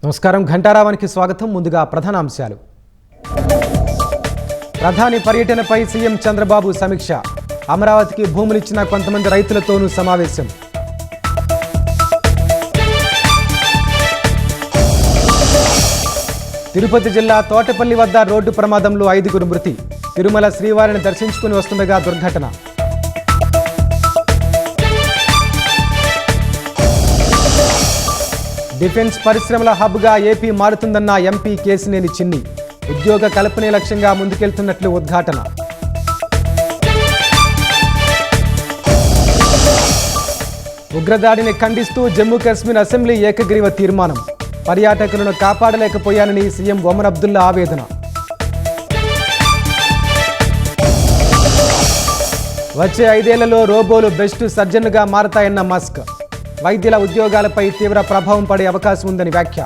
నమస్కారం. ఘంటారావానికి స్వాగతం. ముందుగా ప్రధాన అంశాలు. ప్రధాని పర్యటనపై సీఎం చంద్రబాబు సమీక్ష. అమరావతికి భూములిచ్చిన కొంతమంది రైతులతోనూ సమావేశం. తిరుపతి జిల్లా తోటపల్లి వద్ద రోడ్డు ప్రమాదంలో 5గురు మృతి. తిరుమల శ్రీవారిని దర్శించుకుని వస్తుండగా దుర్ఘటన. డిఫెన్స్ పరిశ్రమల హబ్గా ఏపీ మారుతుందన్న ఎంపీ కేసినేని చిన్ని. ఉద్యోగ కల్పనే లక్ష్యంగా ముందుకెళ్తున్నట్లు ఉద్ఘాటన. ఉగ్రదాడిని ఖండిస్తూ జమ్మూ కాశ్మీర్ అసెంబ్లీ ఏకగ్రీవ తీర్మానం. పర్యాటకులను కాపాడలేకపోయానని సీఎం ఒమర్ అబ్దుల్లా ఆవేదన. వచ్చే 5 ఏళ్లలో రోబోలు బెస్ట్ సర్జన్గా మారతాయన్న మస్క్. వైద్యుల ఉద్యోగాలపై తీవ్ర ప్రభావం పడే అవకాశం ఉందని వ్యాఖ్య.